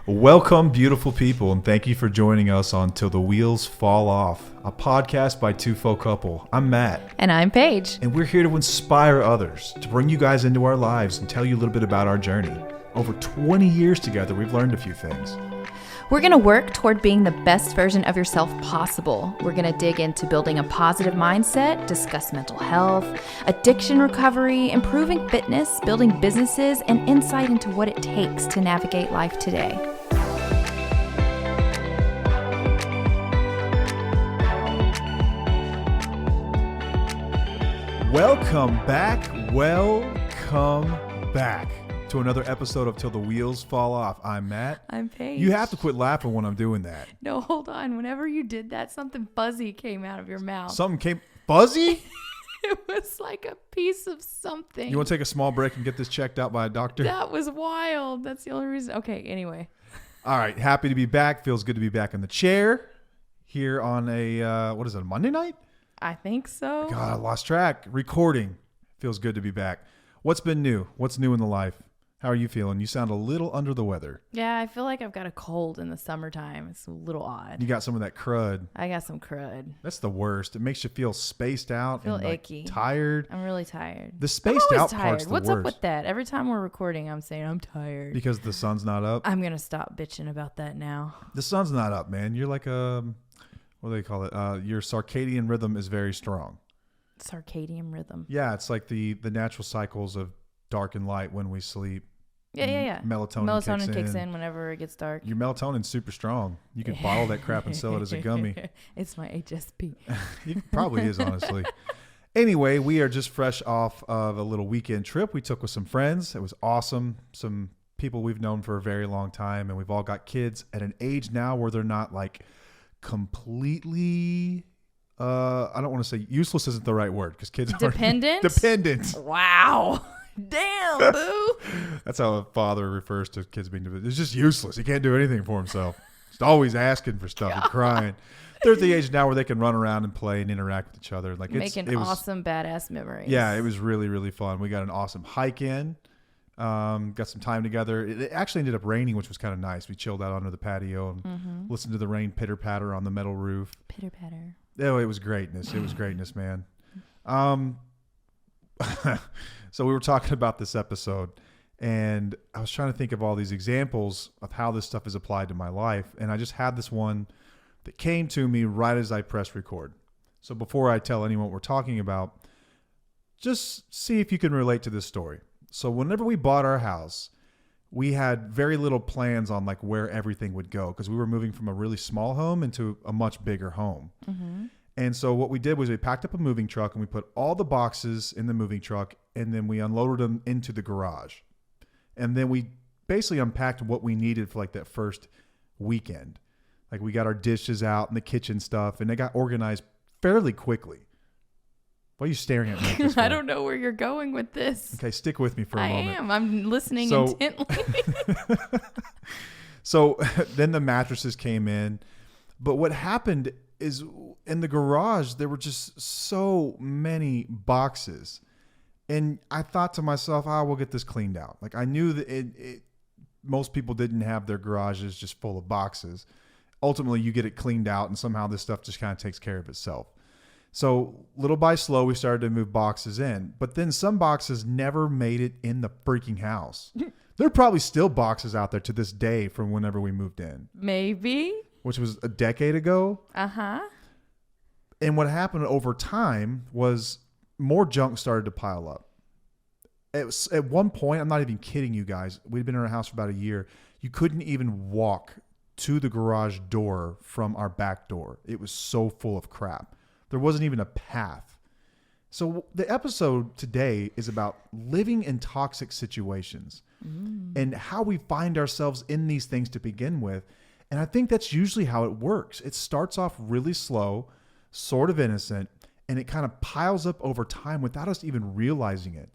Welcome, beautiful people, and thank you for joining us on Till the Wheels Fall Off, a podcast by two folk couple. I'm Matt. And I'm Paige. And we're here to inspire others, to bring you guys into our lives and tell you a little bit about our journey. Over 20 years together, we've learned a few things. We're going to work toward being the best version of yourself possible. We're going to dig into building a positive mindset, discuss mental health, addiction recovery, improving fitness, building businesses, and insight into what it takes to navigate life today. Welcome back to another episode of Till the Wheels Fall Off. I'm Matt. I'm Paige. You have to quit laughing when I'm doing that. No, hold on. Whenever you did that, something fuzzy came out of your mouth. Something came fuzzy? It was like a piece of something. You want to take a small break and get this checked out by a doctor? That was wild. That's the only reason. Okay, anyway. All right. Happy to be back. Feels good to be back in the chair here on a, a Monday night? I think so. God, I lost track. Recording. Feels good to be back. What's been new? What's new in the life? How are you feeling? You sound a little under the weather. Yeah, I feel like I've got a cold in the summertime. It's a little odd. You got some of that crud. I got some crud. That's the worst. It makes you feel spaced out. I feel and icky. Tired. I'm really tired. The spaced out tired. part's the What's worst. up with that? Every time we're recording, I'm saying I'm tired. Because the sun's not up? I'm going to stop bitching about that now. The sun's not up, man. You're like a, what do they call it? Your circadian rhythm is very strong. Circadian rhythm. Yeah, it's like the natural cycles of dark and light when we sleep. Yeah. Melatonin kicks in whenever it gets dark. Your melatonin's super strong. You can bottle that crap and sell it as a gummy. It's my HSP. It probably is, honestly. Anyway, we are just fresh off of a little weekend trip we took with some friends. It was awesome. Some people we've known for a very long time, and we've all got kids at an age now where they're not like completely... I don't want to say useless isn't the right word because kids are dependent. Wow. Damn, boo. That's how a father refers to kids being dependent. It's just useless. He can't do anything for himself. He's always asking for stuff and crying. They're at the age now where they can run around and play and interact with each other. Like Making awesome, badass memories. Yeah, it was really, really fun. We got an awesome hike in. Got some time together. It actually ended up raining, which was kind of nice. We chilled out under the patio and listened to the rain pitter patter on the metal roof. Pitter patter. Oh, it was greatness. It was greatness, man. So we were talking about this episode, and I was trying to think of all these examples of how this stuff is applied to my life, and I just had this one that came to me right as I pressed record. So before I tell anyone what we're talking about, just see if you can relate to this story. So whenever we bought our house, we had very little plans on like where everything would go because we were moving from a really small home into a much bigger home. Mm-hmm. And so what we did was we packed up a moving truck and we put all the boxes in the moving truck and then we unloaded them into the garage. And then we basically unpacked what we needed for like that first weekend. Like we got our dishes out and the kitchen stuff and they got organized fairly quickly. Why are you staring at me like this for? I don't know where you're going with this. Okay, stick with me for a moment. I am. I'm listening intently. So then the mattresses came in. But what happened is in the garage, there were just so many boxes. And I thought to myself, we'll get this cleaned out. Like I knew that most people didn't have their garages just full of boxes. Ultimately, you get it cleaned out and somehow this stuff just kind of takes care of itself. So little by slow, we started to move boxes in. But then some boxes never made it in the freaking house. There are probably still boxes out there to this day from whenever we moved in. Maybe. Which was a decade ago. Uh-huh. And what happened over time was more junk started to pile up. At one point, I'm not even kidding you guys, we'd been in our house for about a year. You couldn't even walk to the garage door from our back door. It was so full of crap. There wasn't even a path. So the episode today is about living in toxic situations and how we find ourselves in these things to begin with. And I think that's usually how it works. It starts off really slow, sort of innocent, and it kind of piles up over time without us even realizing it.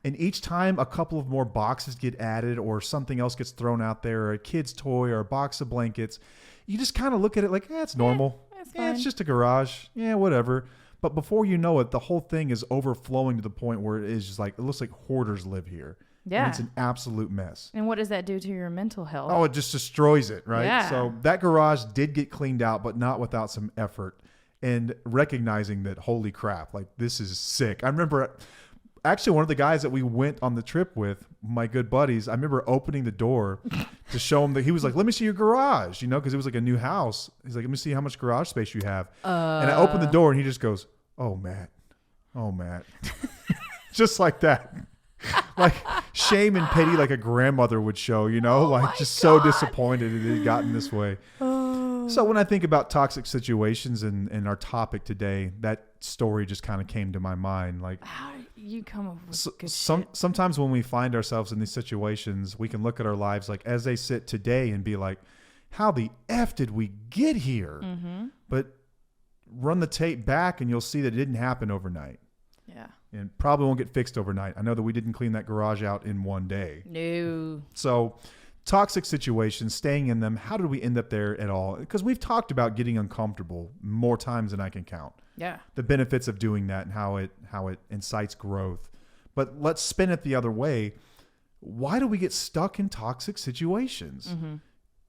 And each time a couple of more boxes get added or something else gets thrown out there or a kid's toy or a box of blankets, you just kind of look at it like, it's normal. It's just a garage. Yeah, whatever. But before you know it, the whole thing is overflowing to the point where it is just like, it looks like hoarders live here. Yeah. And it's an absolute mess. And what does that do to your mental health? Oh, it just destroys it, right? Yeah. So that garage did get cleaned out, but not without some effort and recognizing that, holy crap, like this is sick. I remember actually one of the guys that we went on the trip with, my good buddies, I remember opening the door to show him that he was like, let me see your garage, because it was like a new house. He's like, let me see how much garage space you have. And I opened the door and he just goes, oh, Matt. Just like that. Like shame and pity like a grandmother would show, like just so disappointed it had gotten this way. So when I think about toxic situations and our topic today, that story just kind of came to my mind. Like, how do you come up with good shit? Sometimes when we find ourselves in these situations, we can look at our lives like as they sit today and be like, how the F did we get here? Mm-hmm. But run the tape back and you'll see that it didn't happen overnight. Yeah. And probably won't get fixed overnight. I know that we didn't clean that garage out in one day. No. So toxic situations, staying in them, how did we end up there at all? Because we've talked about getting uncomfortable more times than I can count. Yeah. The benefits of doing that and how it incites growth. But let's spin it the other way. Why do we get stuck in toxic situations? Mm-hmm.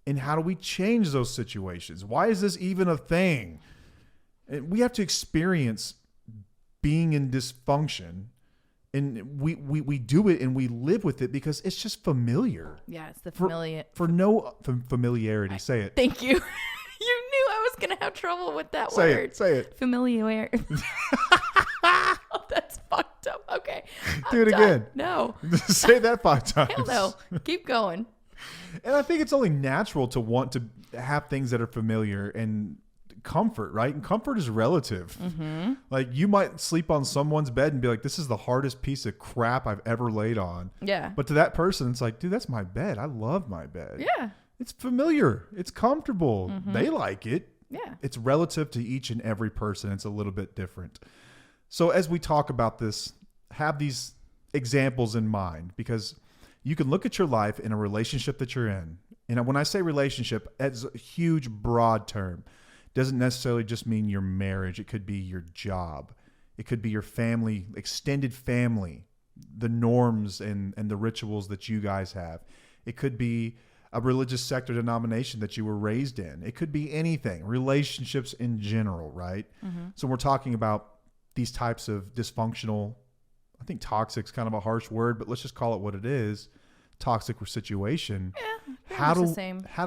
And how do we change those situations? Why is this even a thing? And we have to experience being in dysfunction, and we do it and we live with it because it's just familiar. Yeah, it's the familiar. For no familiarity, say it. Thank you. You knew I was going to have trouble with that word. Say it. Familiarity. Oh, that's fucked up. Okay. Do it again. No. Say that 5 times. Hell no. Keep going. And I think it's only natural to want to have things that are familiar and comfort, right? And comfort is relative. Mm-hmm. Like you might sleep on someone's bed and be like, this is the hardest piece of crap I've ever laid on. Yeah. But to that person, it's like, dude, that's my bed. I love my bed. Yeah. It's familiar. It's comfortable. Mm-hmm. They like it. Yeah. It's relative to each and every person. It's a little bit different. So as we talk about this, have these examples in mind, because you can look at your life in a relationship that you're in. And when I say relationship, it's a huge, broad term. Doesn't necessarily just mean your marriage. It could be your job. It could be your family, extended family, the norms and the rituals that you guys have. It could be a religious sect or denomination that you were raised in. It could be anything, relationships in general, right? Mm-hmm. So we're talking about these types of dysfunctional, I think toxic is kind of a harsh word, but let's just call it what it is. Toxic situation. Yeah, how do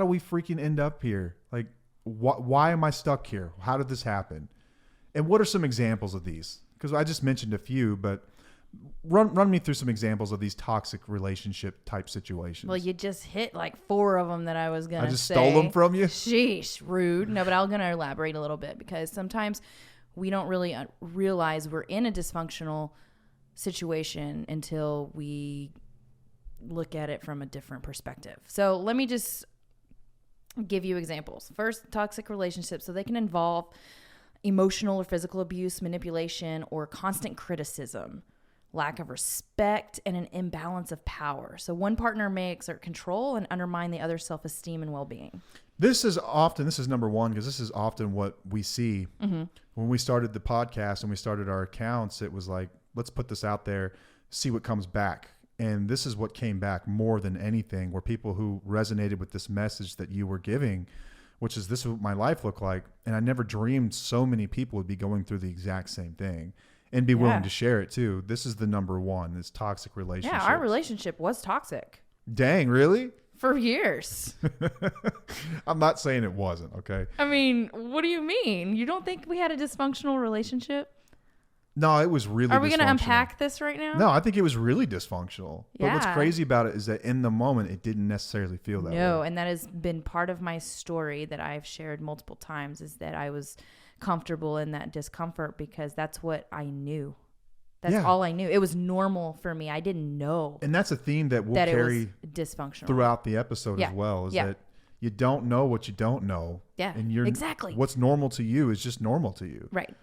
we freaking end up here? Like, why am I stuck here? How did this happen? And what are some examples of these? Because I just mentioned a few, but run me through some examples of these toxic relationship type situations. Well, you just hit like 4 of them that I was going to say. I just stole them from you? Sheesh, rude. No, but I'm going to elaborate a little bit because sometimes we don't really realize we're in a dysfunctional situation until we look at it from a different perspective. So let me just give you examples. First, toxic relationships. So they can involve emotional or physical abuse, manipulation, or constant criticism, lack of respect, and an imbalance of power. So one partner may exert control and undermine the other's self-esteem and well-being. This is number one, because this is often what we see. Mm-hmm. When we started the podcast and we started our accounts, it was like, let's put this out there, see what comes back. And this is what came back more than anything, were people who resonated with this message that you were giving, which is, this is what my life looked like. And I never dreamed so many people would be going through the exact same thing and be willing to share it too. This is the number one, is toxic relationships. Yeah, our relationship was toxic. Dang, really? For years. I'm not saying it wasn't, okay? I mean, what do you mean? You don't think we had a dysfunctional relationship? No, it was really dysfunctional. Are we going to unpack this right now? No, I think it was really dysfunctional. Yeah. But what's crazy about it is that in the moment, it didn't necessarily feel that way. No, and that has been part of my story that I've shared multiple times, is that I was comfortable in that discomfort because that's what I knew. That's all I knew. It was normal for me. I didn't know. And that's a theme that we'll carry dysfunctional throughout the episode as well, is that you don't know what you don't know. Yeah, and exactly. What's normal to you is just normal to you. Right.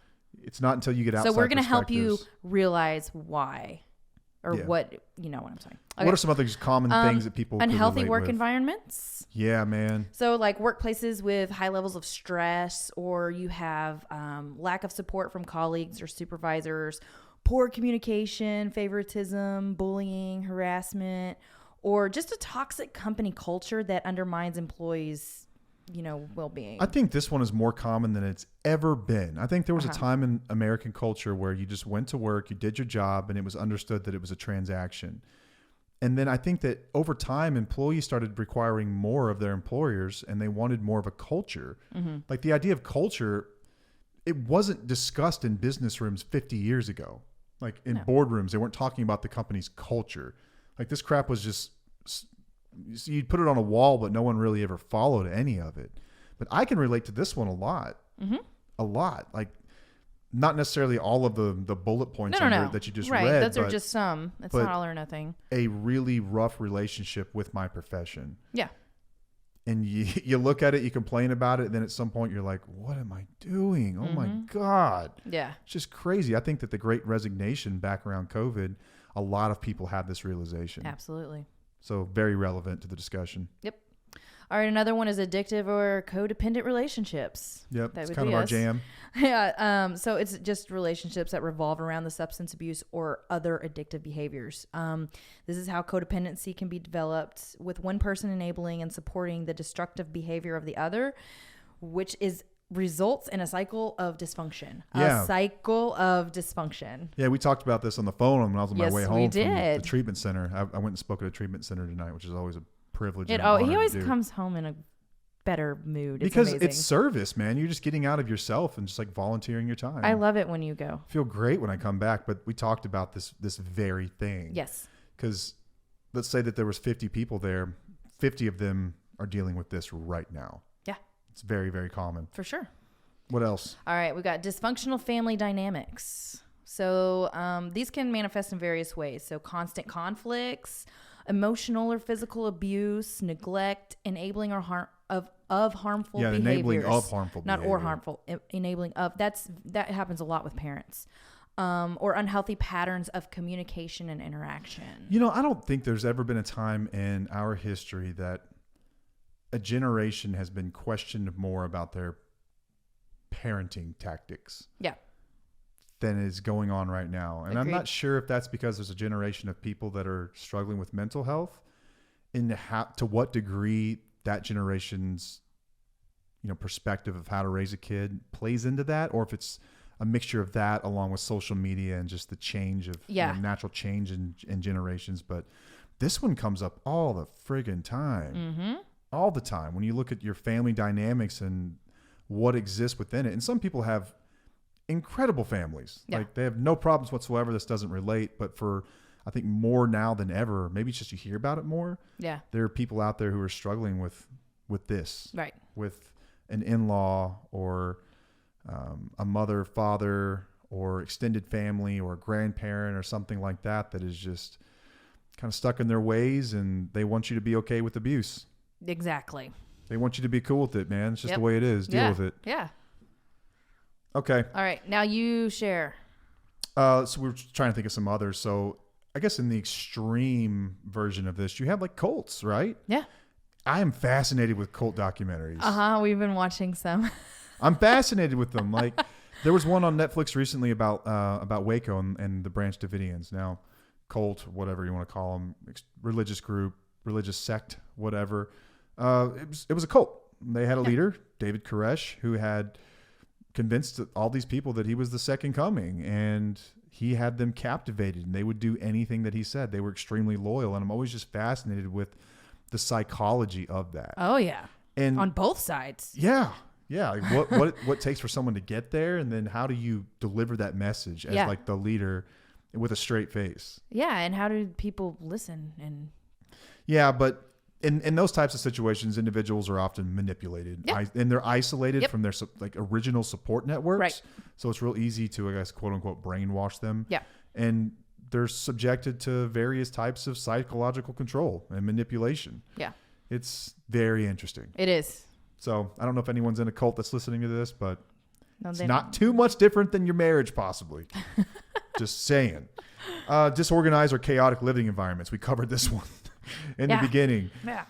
It's not until you get outside. So we're going to help you realize why, or what, what I'm saying. Okay. What are some other common things that people unhealthy work environments? Yeah, man. So like workplaces with high levels of stress, or you have lack of support from colleagues or supervisors, poor communication, favoritism, bullying, harassment, or just a toxic company culture that undermines employees' well-being. I think this one is more common than it's ever been. I think there was a time in American culture where you just went to work, you did your job, and it was understood that it was a transaction. And then I think that over time, employees started requiring more of their employers, and they wanted more of a culture. Like the idea of culture, it wasn't discussed in business rooms 50 years ago. Like in boardrooms, they weren't talking about the company's culture. Like this crap was just, you'd put it on a wall, but no one really ever followed any of it. But I can relate to this one a lot. A lot. Like not necessarily all of the bullet points that you just read. Those are just some. It's not all or nothing. A really rough relationship with my profession. Yeah. And you look at it, you complain about it, and then at some point you're like, what am I doing? Oh my God. Yeah. It's just crazy. I think that the Great Resignation back around COVID, a lot of people had this realization. Absolutely. So very relevant to the discussion. Yep. All right. Another one is addictive or codependent relationships. Yep. That It's would kind be of our us. jam. Yeah. So it's just relationships that revolve around the substance abuse or other addictive behaviors. This is how codependency can be developed, with one person enabling and supporting the destructive behavior of the other, which results in a cycle of dysfunction. Yeah. A cycle of dysfunction. Yeah, we talked about this on the phone when I was on my Yes, way we home from did. the treatment center. I went and spoke at a treatment center tonight, which is always a privilege. He and an honor to always do. comes home in a better mood. It's because amazing. it's service, man. You're just getting out of yourself and just like volunteering your time. I love it when you go. I feel great when I come back, but we talked about this very thing. Yes. Because let's say that there was 50 people there, 50 of them are dealing with this right now. Yeah. It's very, very common. For sure. What else? All right, we got dysfunctional family dynamics. So these can manifest in various ways. So constant conflicts, emotional or physical abuse, neglect, enabling or harmful behaviors. Enabling of harmful Not behavior. or harmful, enabling of. That happens a lot with parents. Or unhealthy patterns of communication and interaction. I don't think there's ever been a time in our history that a generation has been questioned more about their parenting tactics. Yeah. Than is going on right now. And Agreed. I'm not sure if that's because there's a generation of people that are struggling with mental health, and to what degree that generation's perspective of how to raise a kid plays into that, or if it's a mixture of that along with social media and just the change of natural change in generations. But this one comes up all the friggin' time. All the time when you look at your family dynamics and what exists within it. And some people have incredible families. Yeah. Like they have no problems whatsoever. This doesn't relate, but for I think more now than ever, maybe it's just you hear about it more. Yeah. There are people out there who are struggling with this, Right. with an in-law or a mother, father, or extended family or a grandparent or something like that is just kind of stuck in their ways, and they want you to be okay with abuse. Exactly. They want you to be cool with it, man. It's just the way it is. Deal with it. Yeah. Okay. All right. Now you share. So we're trying to think of some others. So I guess in the extreme version of this, you have like cults, right? Yeah. I am fascinated with cult documentaries. We've been watching some. I'm fascinated with them. Like there was one on Netflix recently about Waco and the Branch Davidians. Now, cult, whatever you want to call them, religious group, religious sect, whatever. It was a cult. They had a leader, David Koresh, who had convinced all these people that he was the second coming, and he had them captivated, and they would do anything that he said. They were extremely loyal, and I'm always just fascinated with the psychology of that. Oh yeah. And on both sides. Yeah. Like what it takes for someone to get there, and then how do you deliver that message as like the leader with a straight face? Yeah, and how do people listen? And but in those types of situations, individuals are often manipulated, and they're isolated from their like original support networks. Right. So it's real easy to, I guess, quote unquote, brainwash them. Yeah. And they're subjected to various types of psychological control and manipulation. Yeah. It's very interesting. It is. So I don't know if anyone's in a cult that's listening to this, but it's they not too much different than your marriage, possibly. Just saying. Disorganized or chaotic living environments. We covered this one in the beginning. Yeah.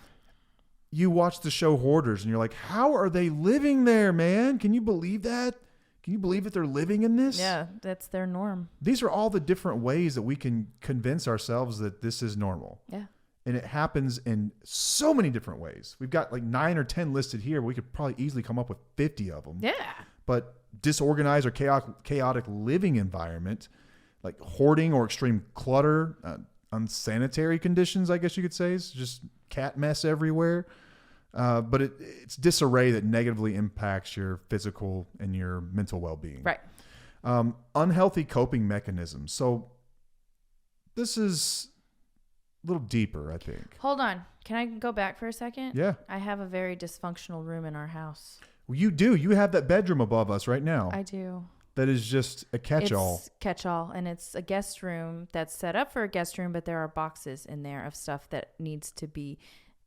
You watch the show Hoarders and you're like, how are they living there, man? Can you believe that? Can you believe that they're living in this? Yeah, that's their norm. These are all the different ways that we can convince ourselves that this is normal. Yeah. And it happens in so many different ways. We've got like 9 or 10 listed here. We could probably easily come up with 50 of them. Yeah. But disorganized or chaotic living environment, like hoarding or extreme clutter, unsanitary conditions, I guess you could say, is just cat mess everywhere. But it's disarray that negatively impacts your physical and your mental well-being. Right. Unhealthy coping mechanisms. So this is a little deeper, I think. Hold on. Can I go back for a second? Yeah. I have a very dysfunctional room in our house. Well, you do. You have that bedroom above us right now. I do. That is just a catch-all. It's catch-all, and it's a guest room that's set up for a guest room, but there are boxes in there of stuff that needs to be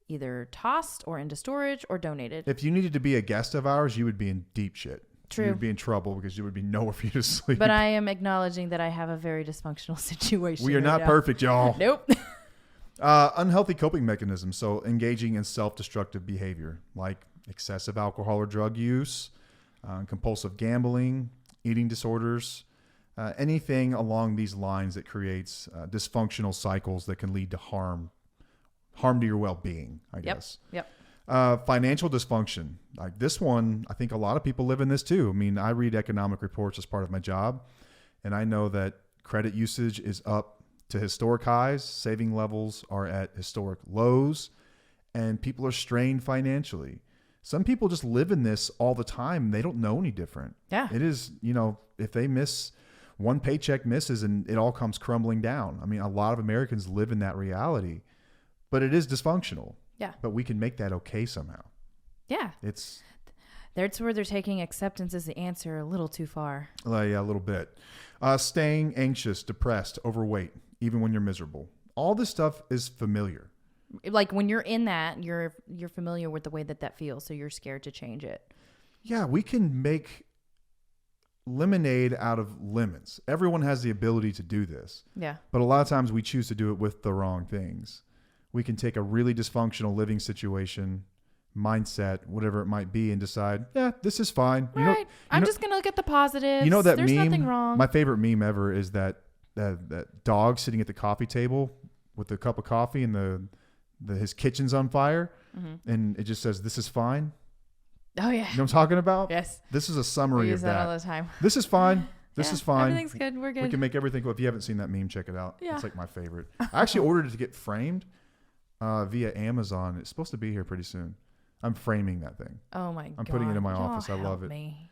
either tossed or into storage or donated. If you needed to be a guest of ours, you would be in deep shit. True. You would be in trouble because you would be nowhere for you to sleep. But I am acknowledging that I have a very dysfunctional situation. We are not perfect, y'all. Nope. Unhealthy coping mechanisms. So engaging in self-destructive behavior like excessive alcohol or drug use, compulsive gambling, eating disorders, anything along these lines that creates dysfunctional cycles that can lead to harm to your well-being, I guess. Yep. Financial dysfunction. Like this one, I think a lot of people live in this too. I mean, I read economic reports as part of my job, and I know that credit usage is up to historic highs. Saving levels are at historic lows, and people are strained financially. Some people just live in this all the time. And they don't know any different. Yeah. It is, if they miss one paycheck misses and it all comes crumbling down. I mean, a lot of Americans live in that reality. But it is dysfunctional. Yeah. But we can make that okay somehow. Yeah. That's where they're taking acceptance as the answer a little too far. Yeah, a little bit. Staying anxious, depressed, overweight, even when you're miserable. All this stuff is familiar. Like when you're in that, you're familiar with the way that feels, so you're scared to change it. Yeah, we can make lemonade out of lemons. Everyone has the ability to do this. Yeah. But a lot of times we choose to do it with the wrong things. We can take a really dysfunctional living situation, mindset, whatever it might be, and decide, yeah, this is fine. Right. I'm just going to look at the positives. You know that There's meme? nothing wrong. My favorite meme ever is that dog sitting at the coffee table with a cup of coffee and his kitchen's on fire. Mm-hmm. And it just says, this is fine. Oh, yeah. You know what I'm talking about? Yes. This is a summary we use of that. all the time. This is fine. This is fine. Everything's good. We're good. We can make everything cool. If you haven't seen that meme, check it out. Yeah. It's like my favorite. I actually ordered it to get framed via Amazon. It's supposed to be here pretty soon. I'm framing that thing. Oh, my God. I'm putting it in my office. I love it. Me.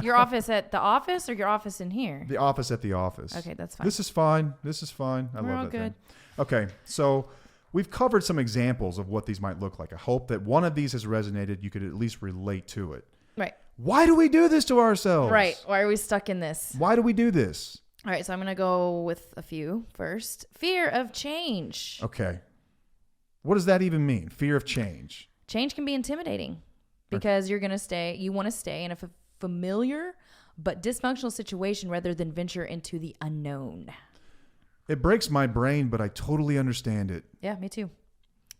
Your office at the office or your office in here? The office at the office. Okay, that's fine. This is fine. This is fine. I We're all love that good. thing. Okay, so we've covered some examples of what these might look like. I hope that one of these has resonated. You could at least relate to it. Right. Why do we do this to ourselves? Right. Why are we stuck in this? Why do we do this? All right, so I'm going to go with a few first. Fear of change. Okay. What does that even mean? Fear of change. Change can be intimidating because you want to stay in a familiar but dysfunctional situation rather than venture into the unknown. It breaks my brain, but I totally understand it. Yeah, me too.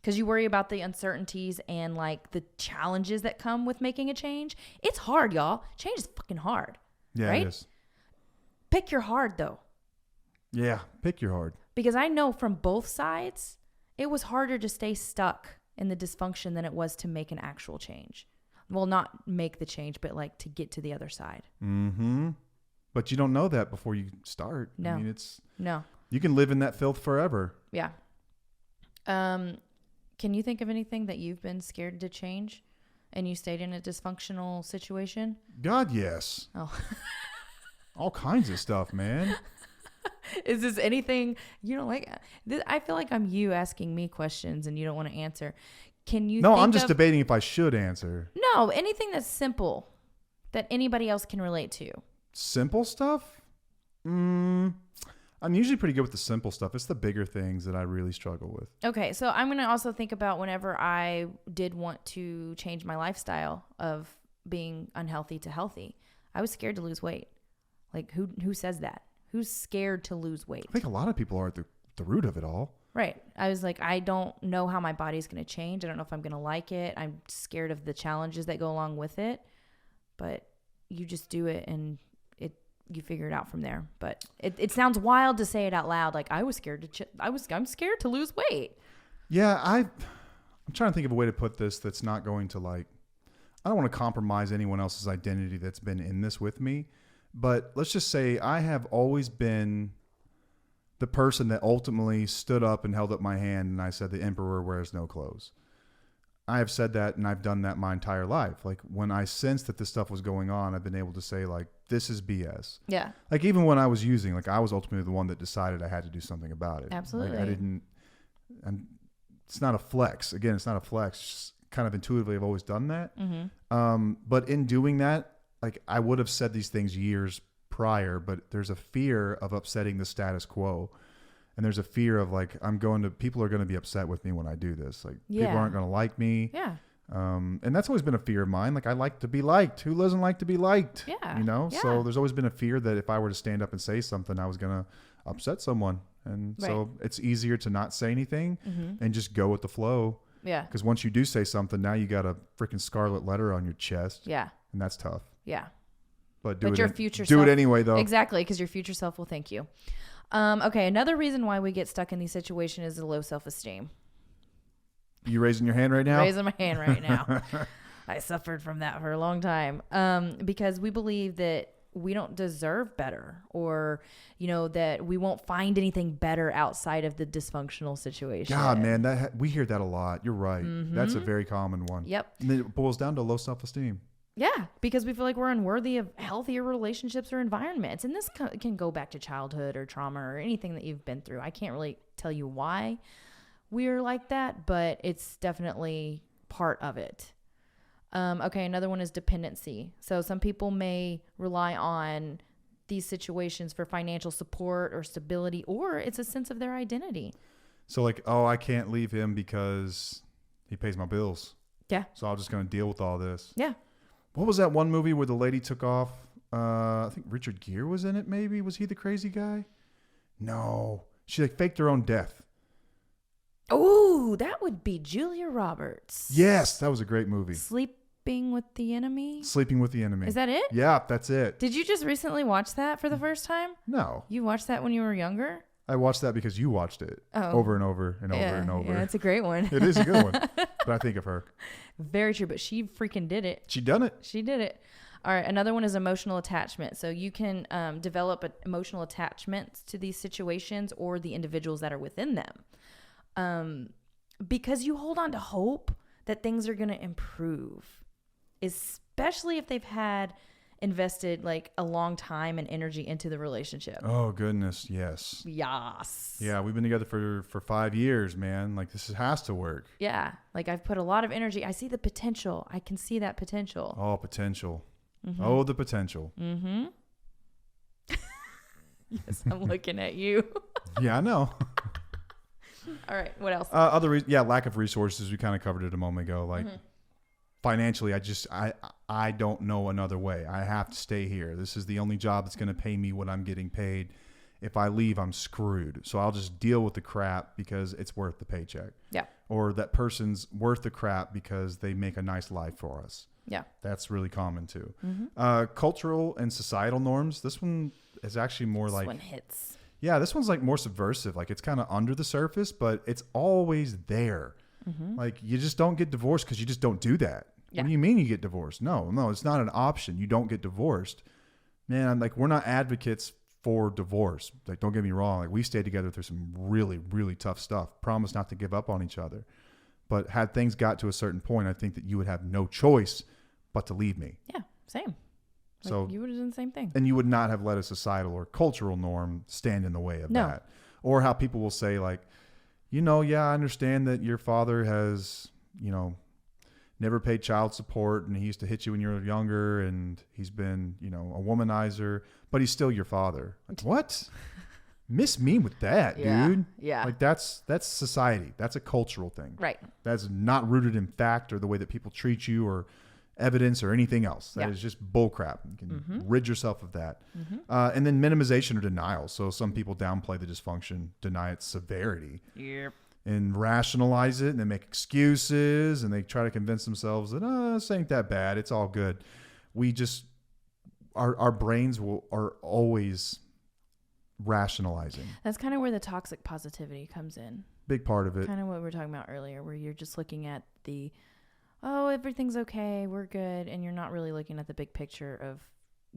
Because you worry about the uncertainties and like the challenges that come with making a change. It's hard, y'all. Change is fucking hard. Yeah, right? It is. Pick your hard, though. Yeah, pick your hard. Because I know from both sides, it was harder to stay stuck in the dysfunction than it was to make an actual change. Well, not make the change, but like to get to the other side. Mm-hmm. But you don't know that before you start. No. I mean, No. You can live in that filth forever. Yeah. Can you think of anything that you've been scared to change and you stayed in a dysfunctional situation? God, yes. Oh. All kinds of stuff, man. Is this anything you don't like? I feel like I'm you asking me questions and you don't want to answer. Can you? No, I'm just debating if I should answer. No, anything that's simple that anybody else can relate to. Simple stuff? I'm usually pretty good with the simple stuff. It's the bigger things that I really struggle with. Okay, so I'm going to also think about whenever I did want to change my lifestyle of being unhealthy to healthy. I was scared to lose weight. Like, who says that? Who's scared to lose weight? I think a lot of people are at the root of it all. Right. I was like, I don't know how my body's going to change. I don't know if I'm going to like it. I'm scared of the challenges that go along with it. But, you just do it and you figure it out from there. But it sounds wild to say it out loud. Like I was scared I'm scared to lose weight. Yeah. I'm trying to think of a way to put this that's not going to like, I don't want to compromise anyone else's identity that's been in this with me, but let's just say I have always been the person that ultimately stood up and held up my hand and I said, the emperor wears no clothes. I have said that and I've done that my entire life. Like when I sensed that this stuff was going on, I've been able to say like, this is BS. Yeah. Like even when I was using, like I was ultimately the one that decided I had to do something about it. Absolutely. Like it's not a flex. Again, it's not a flex. Just kind of intuitively I've always done that. Mm-hmm. But in doing that, like I would have said these things years prior, but there's a fear of upsetting the status quo. And there's a fear of like, people are going to be upset with me when I do this. Like people aren't going to like me. Yeah. And that's always been a fear of mine. Like I like to be liked. Who doesn't like to be liked? Yeah. You know? Yeah. So there's always been a fear that if I were to stand up and say something, I was going to upset someone. And so it's easier to not say anything and just go with the flow. Yeah. Because once you do say something, now you got a freaking scarlet letter on your chest. Yeah. And that's tough. Yeah. But your future do self, it anyway, though. Exactly, because your future self will thank you. Okay, another reason why we get stuck in these situations is a low self-esteem. You raising your hand right now? Raising my hand right now. I suffered from that for a long time because we believe that we don't deserve better, or that we won't find anything better outside of the dysfunctional situation. God, man, we hear that a lot. You're right. That's a very common one. Yep. And then it boils down to low self-esteem. Yeah, because we feel like we're unworthy of healthier relationships or environments. And this can go back to childhood or trauma or anything that you've been through. I can't really tell you why we're like that, but it's definitely part of it. Okay, another one is dependency. So some people may rely on these situations for financial support or stability, or it's a sense of their identity. So like, oh, I can't leave him because he pays my bills. Yeah. So I'm just going to deal with all this. Yeah. What was that one movie where the lady took off? I think Richard Gere was in it, maybe. Was he the crazy guy? No. She like faked her own death. Oh, that would be Julia Roberts. Yes, that was a great movie. Sleeping with the Enemy? Sleeping with the Enemy. Is that it? Yeah, that's it. Did you just recently watch that for the first time? No. You watched that when you were younger? I watched that because you watched it over and over and over and over. Yeah, it's a great one. It is a good one. But I think of her. Very true, but she freaking did it. She done it. She did it. All right, another one is emotional attachment. So you can develop emotional attachments to these situations or the individuals that are within them. Because you hold on to hope that things are going to improve, especially if they've had invested like a long time and energy into the relationship. Oh goodness, yes. Yes. Yeah, we've been together for 5 years, man. Like this has to work. Yeah, like I've put a lot of energy. I see the potential. I can see that potential. Oh, potential. Oh, the potential. Mm-hmm. Yes, I'm looking at you. Yeah, I know. All right, what else? Lack of resources. We kind of covered it a moment ago. Like financially, I don't know another way. I have to stay here. This is the only job that's going to pay me what I'm getting paid. If I leave, I'm screwed. So I'll just deal with the crap because it's worth the paycheck. Yeah. Or that person's worth the crap because they make a nice life for us. Yeah. That's really common too. Cultural and societal norms. This one is actually more like... This one hits. Yeah, this one's like more subversive. Like it's kind of under the surface, but it's always there. Like you just don't get divorced because you just don't do that. Yeah. What do you mean you get divorced? No, it's not an option. You don't get divorced. Man, I'm like, we're not advocates for divorce. Like, don't get me wrong. Like we stayed together through some really, really tough stuff. Promise not to give up on each other. But had things got to a certain point, I think that you would have no choice but to leave me. Yeah, same. So you would have done the same thing. And you would not have let a societal or cultural norm stand in the way of that. Or how people will say like, I understand that your father has, never paid child support and he used to hit you when you were younger and he's been, a womanizer, but he's still your father. Like, what? Miss me with that, dude. Yeah. Like that's society. That's a cultural thing. Right. That's not rooted in fact or the way that people treat you or evidence or anything else. That is just bullcrap. You can rid yourself of that. And then minimization or denial. So some people downplay the dysfunction, deny its severity. Yep. And rationalize it, and they make excuses, and they try to convince themselves that, this ain't that bad. It's all good. We just our brains are always rationalizing. That's kind of where the toxic positivity comes in. Big part of it. Kind of what we were talking about earlier, where you're just looking at everything's okay, we're good, and you're not really looking at the big picture of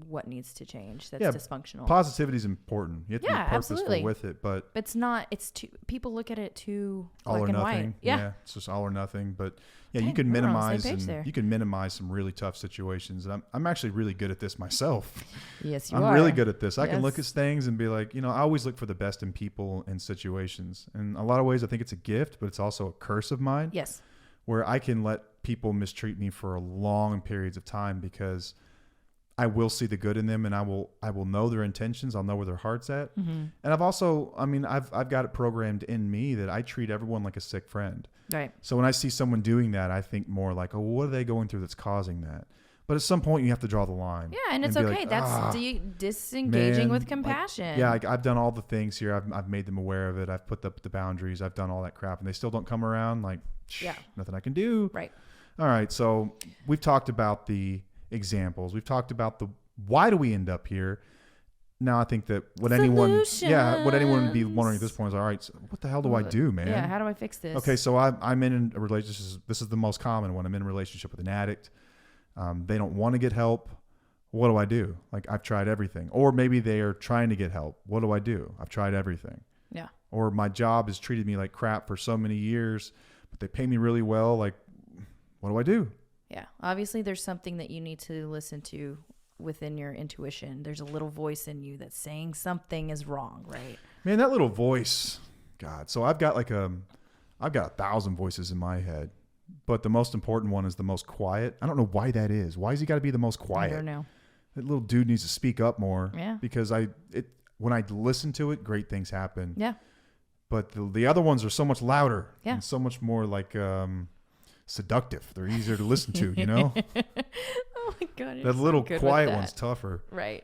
what needs to change. That's dysfunctional. Positivity is important. You have to be purposeful absolutely. with it, but it's not. It's too. People look at it too all black or and nothing. white. Yeah, It's just all or nothing. But yeah, Dang, you can we're on the minimize same page there. you can minimize some really tough situations. And I'm actually really good at this myself. Yes, you I'm are. really good at this. I can Yes. look at things and be like, I always look for the best in people and situations. And a lot of ways, I think it's a gift, but it's also a curse of mine. Yes. Where I can let people mistreat me for long periods of time because I will see the good in them, and I will know their intentions. I'll know where their heart's at. Mm-hmm. And I've also, I've got it programmed in me that I treat everyone like a sick friend. Right. So when I see someone doing that, I think more like, oh, what are they going through that's causing that? But at some point, you have to draw the line. Yeah, and it's be okay. like, That's disengaging with compassion. I've done all the things here. I've made them aware of it. I've put up the boundaries. I've done all that crap, and they still don't come around. Like, nothing I can do. Right. All right. So we've talked about the examples. We've talked about the why do we end up here. Now I think that what anyone would be wondering at this point is, all right, so what the hell do I do, man? Yeah, how do I fix this? Okay, so I'm in a relationship. This is the most common one. I'm in a relationship with an addict. They don't want to get help. What do I do? Like, I've tried everything. Or maybe they are trying to get help. What do I do? I've tried everything. Yeah. Or my job has treated me like crap for so many years, but they pay me really well. Like, what do I do? Yeah. Obviously, there's something that you need to listen to within your intuition. There's a little voice in you that's saying something is wrong, right? Man, that little voice, God. So I've got 1,000 voices in my head, but the most important one is the most quiet. I don't know why that is. Why has he got to be the most quiet? I don't know. That little dude needs to speak up more. Yeah. Because when I listen to it, great things happen. Yeah. But the other ones are so much louder. Yeah. And so much more like seductive. They're easier to listen to, you know? Oh my God. That little quiet one's tougher. Right.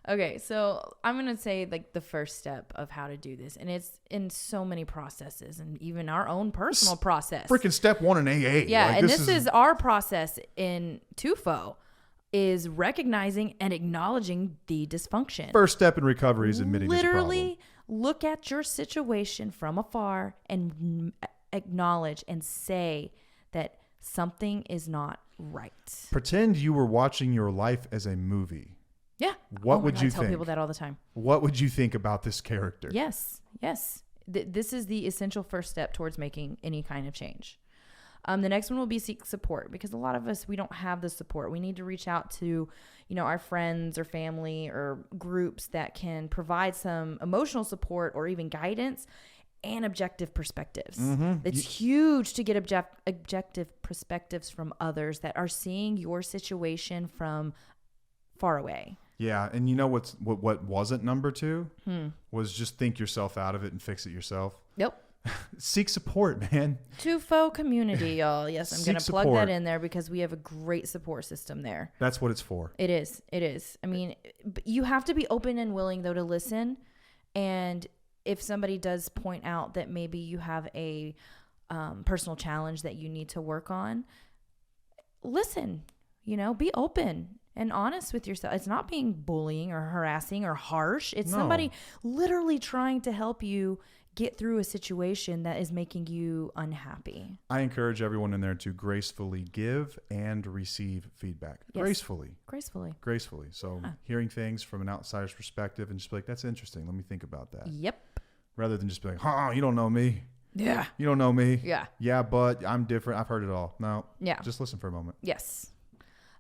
Okay. So I'm going to say like the first step of how to do this. And it's in so many processes and even our own personal process. Freaking step 1 in AA. Yeah. Like, and this is our process in TUFO is recognizing and acknowledging the dysfunction. First step in recovery is admitting there's a problem. Literally look at your situation from afar and acknowledge and say that something is not right. Pretend you were watching your life as a movie. Yeah. What would you I tell think? people that all the time. What would you think about this character? Yes. Yes. This is the essential first step towards making any kind of change. The next one will be seek support, because a lot of us, we don't have the support. We need to reach out to, our friends or family or groups that can provide some emotional support or even guidance and objective perspectives. Mm-hmm. It's huge to get objective perspectives from others that are seeing your situation from far away. Yeah, and you know what wasn't number 2? Was just think yourself out of it and fix it yourself. Nope. Seek support, man. TUFO community, y'all. Yes, I'm going to plug support. that in there because we have a great support system there. That's what it's for. It is. It is. I mean, you have to be open and willing, though, to listen. And if somebody does point out that maybe you have a personal challenge that you need to work on, listen, be open and honest with yourself. It's not being bullying or harassing or harsh. It's somebody literally trying to help you get through a situation that is making you unhappy. I encourage everyone in there to gracefully give and receive feedback. Yes. Gracefully. So hearing things from an outsider's perspective and just be like, that's interesting. Let me think about that. Yep. Rather than just be like, you don't know me. Yeah. You don't know me. Yeah. Yeah, but I'm different. I've heard it all. No. Yeah. Just listen for a moment. Yes.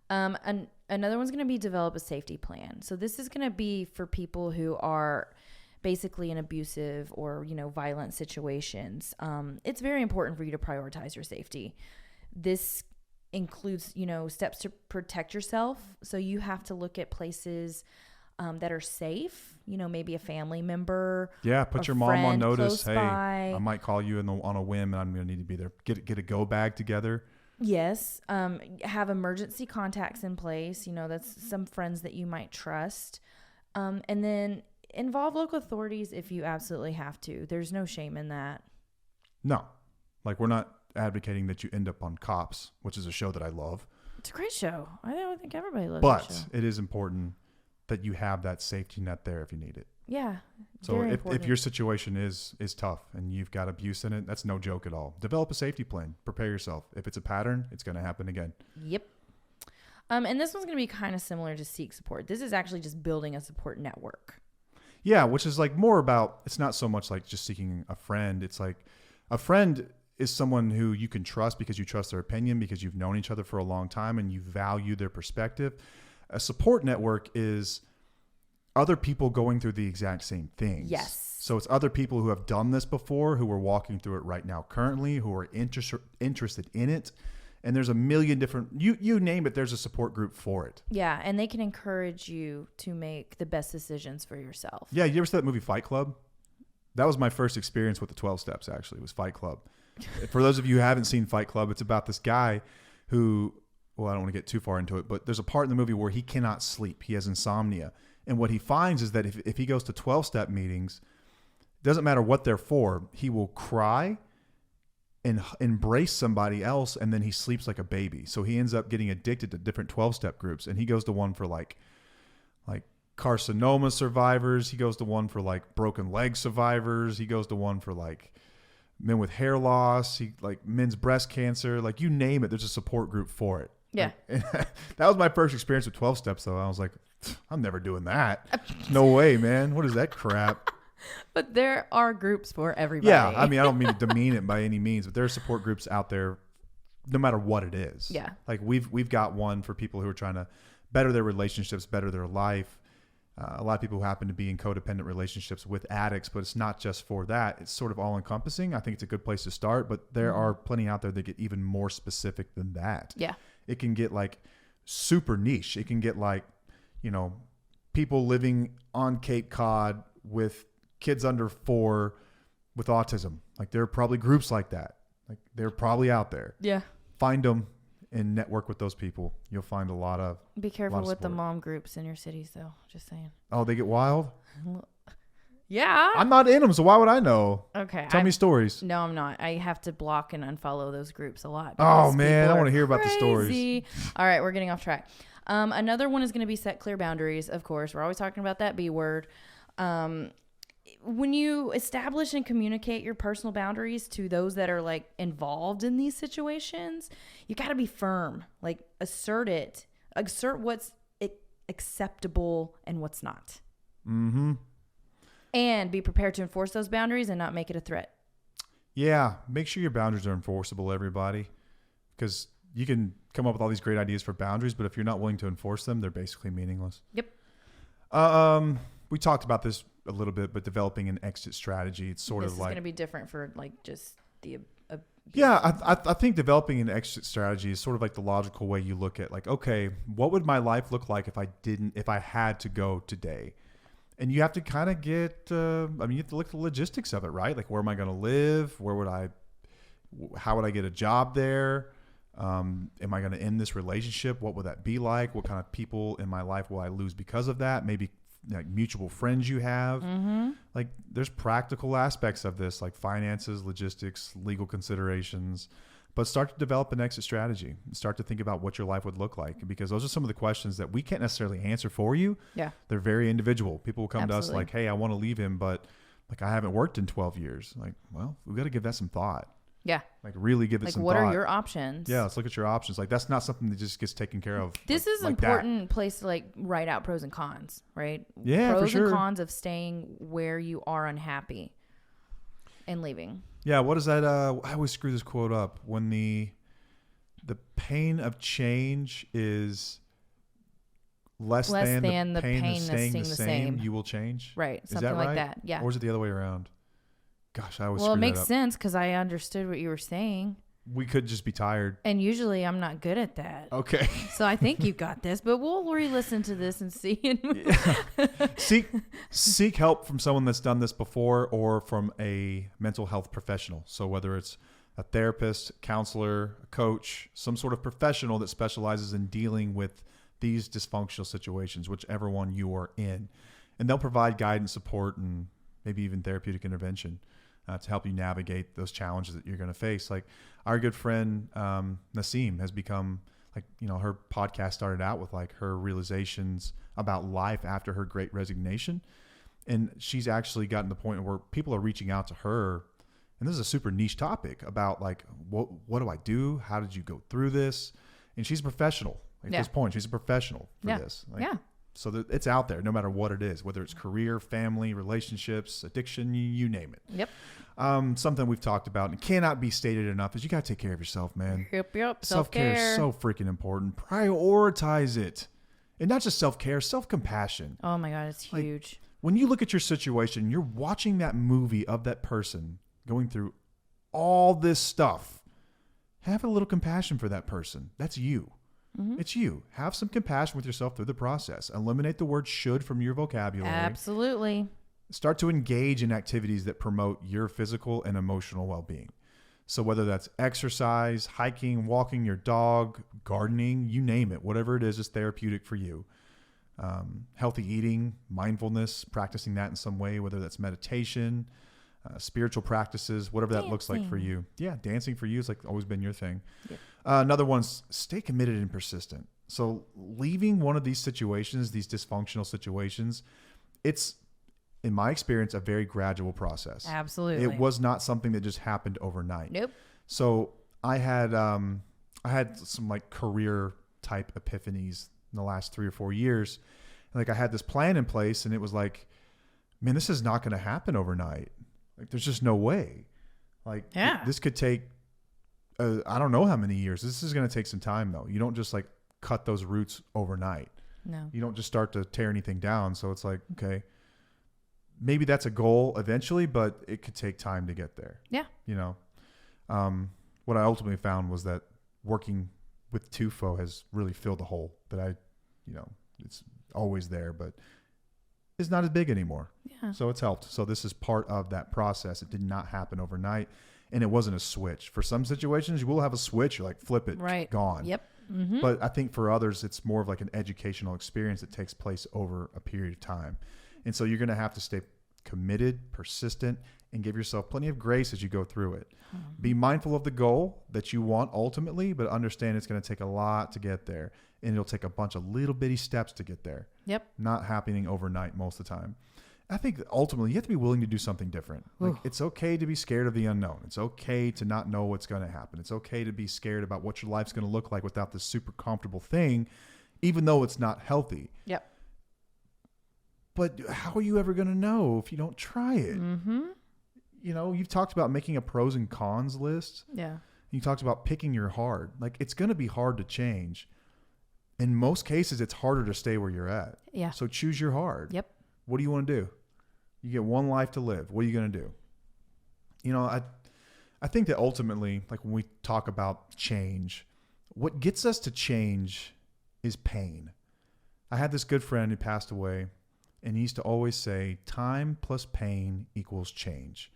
And another one's going to be develop a safety plan. So this is going to be for people who are basically in abusive or, violent situations. It's very important for you to prioritize your safety. This includes, steps to protect yourself. So you have to look at places that are safe, maybe a family member. Yeah, put your mom on notice. Hey, by. I might call you on a whim and I'm going to need to be there. Get a go bag together. Yes. Have emergency contacts in place. That's some friends that you might trust. And then involve local authorities if you absolutely have to. There's no shame in that. No. Like, we're not advocating that you end up on Cops, which is a show that I love. It's a great show. I think everybody loves But that show. it is important that you have that safety net there if you need it. Yeah. So if your situation is tough and you've got abuse in it, that's no joke at all. Develop a safety plan. Prepare yourself. If it's a pattern, it's going to happen again. Yep. And this one's going to be kind of similar to Seek Support. This is actually just building a support network. Yeah, which is like more about, it's not so much like just seeking a friend. It's like a friend is someone who you can trust because you trust their opinion, because you've known each other for a long time and you value their perspective. A support network is other people going through the exact same things. Yes. So it's other people who have done this before, who are walking through it right now currently, who are interested in it. And there's a million different, you name it, there's a support group for it. Yeah, and they can encourage you to make the best decisions for yourself. Yeah, you ever see that movie Fight Club? That was my first experience with the 12 steps, actually, was Fight Club. For those of you who haven't seen Fight Club, it's about this guy who, well, I don't want to get too far into it, but there's a part in the movie where he cannot sleep. He has insomnia. And what he finds is that if he goes to 12-step meetings, it doesn't matter what they're for, he will cry and embrace somebody else, and then he sleeps like a baby. So he ends up getting addicted to different 12-step groups. And he goes to one for like carcinoma survivors. He goes to one for like broken leg survivors. He goes to one for like men with hair loss, like men's breast cancer, like you name it, there's a support group for it. Yeah. That was my first experience with 12 steps though. I was like, I'm never doing that. No way, man. What is that crap? But there are groups for everybody. Yeah. I mean, I don't mean to demean it by any means, but there are support groups out there no matter what it is. Yeah. Like we've got one for people who are trying to better their relationships, better their life. A lot of people who happen to be in codependent relationships with addicts, but it's not just for that. It's sort of all encompassing. I think it's a good place to start, but there are plenty out there that get even more specific than that. Yeah. It can get like super niche. It can get like, people living on Cape Cod with kids under 4 with autism. Like there are probably groups like that. Like they're probably out there. Yeah. Find them and network with those people. You'll find a lot of. Be careful with the mom groups in your cities, though. Just saying. Oh, they get wild? Yeah. I'm not in them, so why would I know? Okay. Tell me stories. No, I'm not. I have to block and unfollow those groups a lot. Oh, man. I want to hear about the stories. All right. We're getting off track. Another one is going to be set clear boundaries, of course. We're always talking about that B word. When you establish and communicate your personal boundaries to those that are like involved in these situations, you got to be firm. Like assert what's acceptable and what's not. Mm-hmm. And be prepared to enforce those boundaries and not make it a threat. Yeah. Make sure your boundaries are enforceable, everybody. Because you can come up with all these great ideas for boundaries, but if you're not willing to enforce them, they're basically meaningless. Yep. We talked about this a little bit, but developing an exit strategy, it's sort of like... This is going to be different for like just the... Yeah, I think developing an exit strategy is sort of like the logical way you look at like, okay, what would my life look like if I had to go today? And you have to kind of you have to look at the logistics of it, right? Like, where am I going to live? How would I get a job there? Am I going to end this relationship? What would that be like? What kind of people in my life will I lose because of that? Maybe like mutual friends you have. Mm-hmm. Like there's practical aspects of this, like finances, logistics, legal considerations, but start to develop an exit strategy. Start to think about what your life would look like, because those are some of the questions that we can't necessarily answer for you. Yeah. They're very individual. People will come Absolutely. to us like, hey, I want to leave him, but like I haven't worked in 12 years. Like, well, we've got to give that some thought. Yeah. Like really give it some thought. Like what are your options? Yeah. Let's look at your options. Like that's not something that just gets taken care of. This is an important place to like write out pros and cons, right? Yeah, pros for sure. and cons of staying where you are unhappy and leaving. Yeah. What is that? I always screw this quote up. When the pain of change is less than the pain of staying the same, you will change. Right. Is Something that like right? that. Yeah. Or is it the other way around? Gosh, I always Well, it screw makes that up. sense because I understood what you were saying. We could just be tired. And usually I'm not good at that. Okay. So I think you got this, but we'll re-listen to this and see. Seek help from someone that's done this before or from a mental health professional. So whether it's a therapist, counselor, a coach, some sort of professional that specializes in dealing with these dysfunctional situations, whichever one you are in. And they'll provide guidance, support, and maybe even therapeutic intervention to help you navigate those challenges that you're going to face. Like our good friend Nassim has become like, you know, her podcast started out with like her realizations about life after her great resignation. And she's actually gotten to the point where people are reaching out to her. And this is a super niche topic about like, what do I do? How did you go through this? And she's a professional at this point. She's a professional for this. Like, so that it's out there no matter what it is, whether it's career, family, relationships, addiction, you name it. Yep. Something we've talked about and cannot be stated enough is you got to take care of yourself, man. Yep. Self-care is so freaking important. Prioritize it. And not just self-care, self-compassion. Oh my God, it's huge. When you look at your situation, you're watching that movie of that person going through all this stuff. Have a little compassion for that person. That's you. Mm-hmm. It's you. Have some compassion with yourself through the process. Eliminate the word should from your vocabulary. Absolutely. Start to engage in activities that promote your physical and emotional well-being. So whether that's exercise, hiking, walking your dog, gardening, you name it, whatever it is therapeutic for you. Healthy eating, mindfulness, practicing that in some way, whether that's meditation, spiritual practices, whatever that looks like for you. Yeah, dancing for you has like always been your thing. Yep. Another one's stay committed and persistent. So leaving one of these situations, these dysfunctional situations, it's, in my experience, a very gradual process. Absolutely. It was not something that just happened overnight. Nope. So I had some like career type epiphanies in the last 3 or 4 years. Like I had this plan in place and it was like, man, this is not going to happen overnight. Like there's just no way. Like this could take, I don't know how many years. This is going to take some time though. You don't just like cut those roots overnight. No. You don't just start to tear anything down. So it's like, okay, maybe that's a goal eventually, but it could take time to get there. Yeah. You know, what I ultimately found was that working with TUFO has really filled the hole that it's always there, but it's not as big anymore. Yeah. So it's helped. So this is part of that process. It did not happen overnight and it wasn't a switch. For some situations, you will have a switch. You're like, flip it, right. Gone. Yep. Mm-hmm. But I think for others, it's more of like an educational experience that takes place over a period of time. And so you're going to have to stay committed, persistent, and give yourself plenty of grace as you go through it. Mm-hmm. Be mindful of the goal that you want ultimately, but understand it's going to take a lot to get there. And it'll take a bunch of little bitty steps to get there. Yep. Not happening overnight most of the time. I think that ultimately you have to be willing to do something different. Like it's okay to be scared of the unknown. It's okay to not know what's going to happen. It's okay to be scared about what your life's going to look like without this super comfortable thing, even though it's not healthy. Yep. But how are you ever going to know if you don't try it? Mm-hmm. You know, you've talked about making a pros and cons list. Yeah. You talked about picking your hard. Like it's going to be hard to change. In most cases, it's harder to stay where you're at. Yeah. So choose your hard. Yep. What do you want to do? You get one life to live. What are you going to do? You know, I think that ultimately, like when we talk about change, what gets us to change is pain. I had this good friend who passed away, and he used to always say, time plus pain equals change.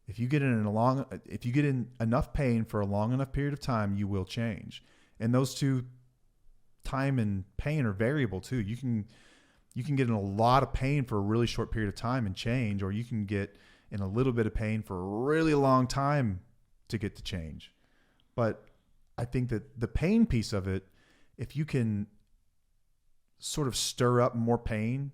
If you get in enough pain for a long enough period of time, you will change. And those two, time and pain, are variable too. You can get in a lot of pain for a really short period of time and change, or you can get in a little bit of pain for a really long time to get to change. But I think that the pain piece of it, if you can sort of stir up more pain,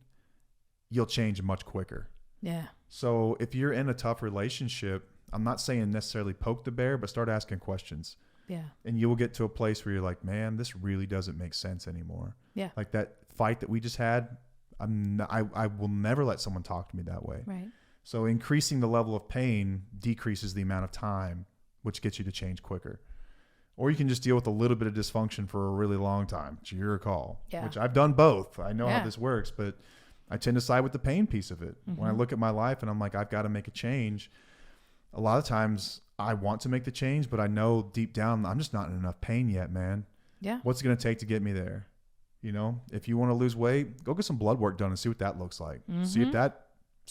you'll change much quicker. Yeah. So if you're in a tough relationship, I'm not saying necessarily poke the bear, but start asking questions. Yeah. And you will get to a place where you're like, man, this really doesn't make sense anymore. Yeah. Like that fight that we just had, I will never let someone talk to me that way. Right. So increasing the level of pain decreases the amount of time, which gets you to change quicker. Or you can just deal with a little bit of dysfunction for a really long time. It's your call. Yeah. Which I've done both. I know how this works, but I tend to side with the pain piece of it. Mm-hmm. When I look at my life and I'm like, I've got to make a change, a lot of times I want to make the change, but I know deep down I'm just not in enough pain yet, man. Yeah. What's it going to take to get me there? You know, if you want to lose weight, go get some blood work done and see what that looks like. Mm-hmm. See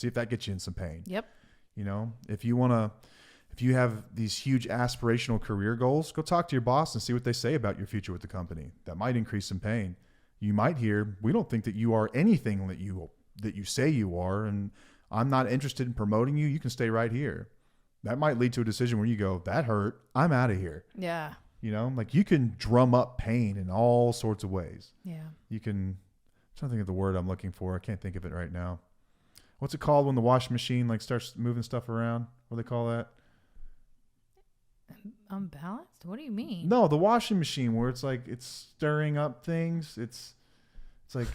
if that gets you in some pain. Yep. You know, if you have these huge aspirational career goals, go talk to your boss and see what they say about your future with the company. That might increase some pain. You might hear, we don't think that you are anything that you say you are, and I'm not interested in promoting you. You can stay right here. That might lead to a decision where you go, that hurt. I'm out of here. Yeah. You know, like you can drum up pain in all sorts of ways. Yeah. You can, I'm trying to think of the word I'm looking for. I can't think of it right now. What's it called when the washing machine like starts moving stuff around? What do they call that? Unbalanced? What do you mean? No, the washing machine where it's like it's stirring up things. It's like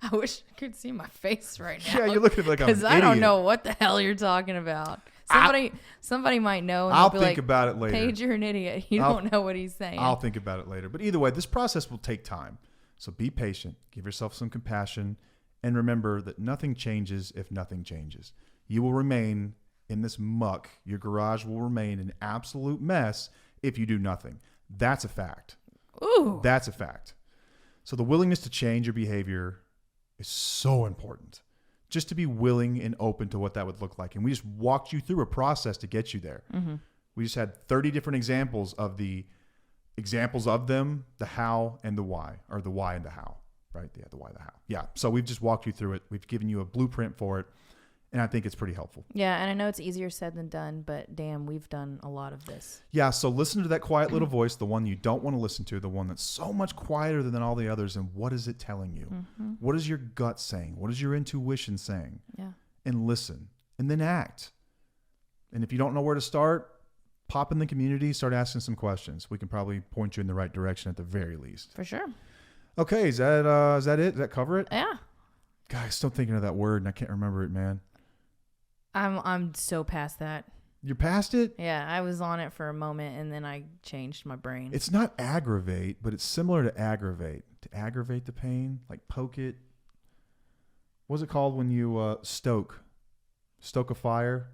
I wish I could see my face right now. yeah, you're looking at me like I'm an because idiot. I don't know what the hell you're talking about. Somebody might know. And I'll they'll be think about it later. Paige, you're an idiot. You don't know what he's saying. I'll think about it later. But either way, this process will take time. So be patient. Give yourself some compassion. And remember that nothing changes if nothing changes. You will remain in this muck. Your garage will remain an absolute mess if you do nothing. That's a fact. Ooh. That's a fact. So the willingness to change your behavior is so important. Just to be willing and open to what that would look like. And we just walked you through a process to get you there. Mm-hmm. We just had 30 different examples of them, the how and the why, or the why and the how, right? Yeah, the why, the how. Yeah. So we've just walked you through it. We've given you a blueprint for it. And I think it's pretty helpful. Yeah, and I know it's easier said than done, but damn, we've done a lot of this. Yeah, so listen to that quiet little voice, the one you don't want to listen to, the one that's so much quieter than all the others, and what is it telling you? Mm-hmm. What is your gut saying? What is your intuition saying? Yeah. And listen, and then act. And if you don't know where to start, pop in the community, start asking some questions. We can probably point you in the right direction at the very least. For sure. Okay, is that it? Does that cover it? Yeah. Guys, still thinking of that word, and I can't remember it, man. I'm so past that. You're past it? Yeah, I was on it for a moment and then I changed my brain. It's not aggravate, but it's similar to aggravate. To aggravate the pain, like poke it. What's it called when you stoke a fire?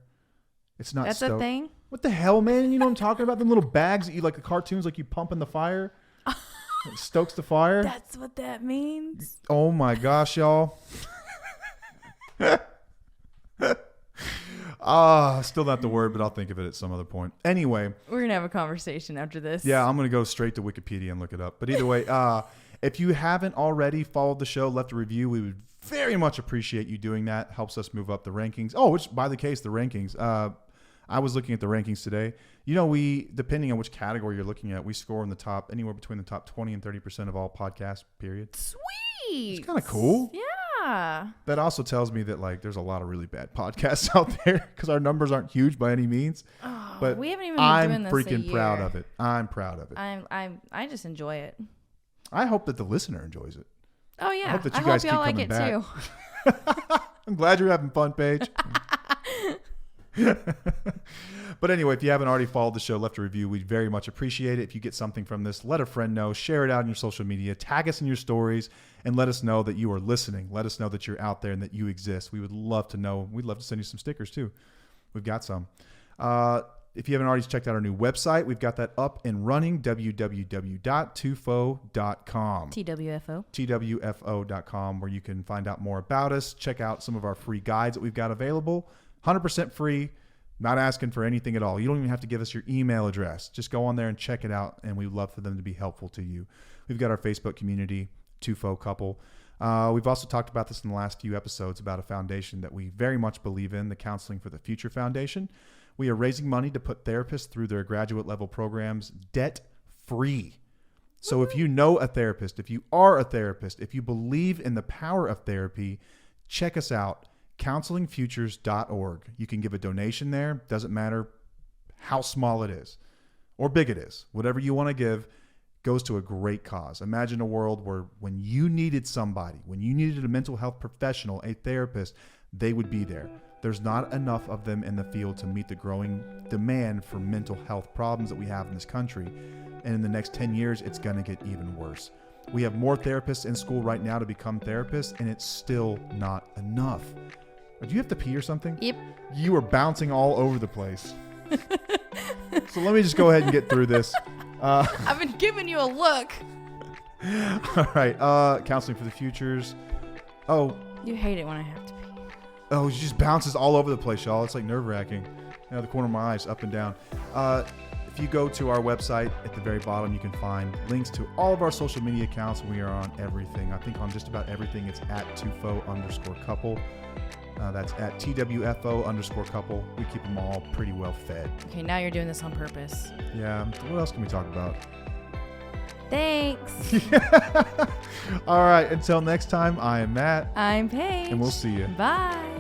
It's not. That's stoke. a thing. What the hell, man? You know what I'm talking about? Them little bags that you like the cartoons, like you pump in the fire. It stokes the fire. That's what that means. Oh my gosh, y'all. Still not the word, but I'll think of it at some other point. Anyway. We're going to have a conversation after this. Yeah, I'm going to go straight to Wikipedia and look it up. But either way, if you haven't already followed the show, left a review, we would very much appreciate you doing that. Helps us move up the rankings. Oh, which, by the case, the rankings. I was looking at the rankings today. You know, we, depending on which category you're looking at, we score in the top, anywhere between the top 20 and 30% of all podcasts, period. Sweet. It's kind of cool. Yeah. That also tells me that like there's a lot of really bad podcasts out there because our numbers aren't huge by any means. Oh, but we haven't even been doing this I'm a freaking year. proud of it. I'm proud of it. I just enjoy it. I hope that the listener enjoys it. Oh yeah. I hope that you guys keep y'all coming like it back. too. I'm glad you're having fun, Paige. But anyway, if you haven't already followed the show, left a review, we'd very much appreciate it. If you get something from this, let a friend know, share it out in your social media, tag us in your stories, and let us know that you are listening. Let us know that you're out there and that you exist. We would love to know. We'd love to send you some stickers too. We've got some. If you haven't already checked out our new website, we've got that up and running, www.tufo.com. TWFO. TWFO.com, where you can find out more about us, check out some of our free guides that we've got available. 100% free, not asking for anything at all. You don't even have to give us your email address. Just go on there and check it out, and we'd love for them to be helpful to you. We've got our Facebook community, Tufo Couple. We've also talked about this in the last few episodes about a foundation that we very much believe in, the Counseling for the Future Foundation. We are raising money to put therapists through their graduate level programs debt-free. So if you know a therapist, if you are a therapist, if you believe in the power of therapy, check us out, counselingfutures.org. You can give a donation there. Doesn't matter how small it is or big it is. Whatever you want to give goes to a great cause. Imagine a world where when you needed somebody, when you needed a mental health professional, a therapist, they would be there. There's not enough of them in the field to meet the growing demand for mental health problems that we have in this country. And in the next 10 years, it's going to get even worse. We have more therapists in school right now to become therapists, and it's still not enough. Do you have to pee or something? Yep. You are bouncing all over the place. So let me just go ahead and get through this. I've been giving you a look. All right. Counseling for the Futures. Oh. You hate it when I have to pee. Oh, it just bounces all over the place, y'all. It's like nerve-wracking. The corner of my eyes, up and down. If you go to our website, at the very bottom, you can find links to all of our social media accounts. We are on everything. I think on just about everything, it's at @Tufo_couple. That's at TWFO_couple. We keep them all pretty well fed. Okay, now you're doing this on purpose. Yeah. What else can we talk about? Thanks. All right. Until next time, I am Matt. I'm Paige. And we'll see you. Bye.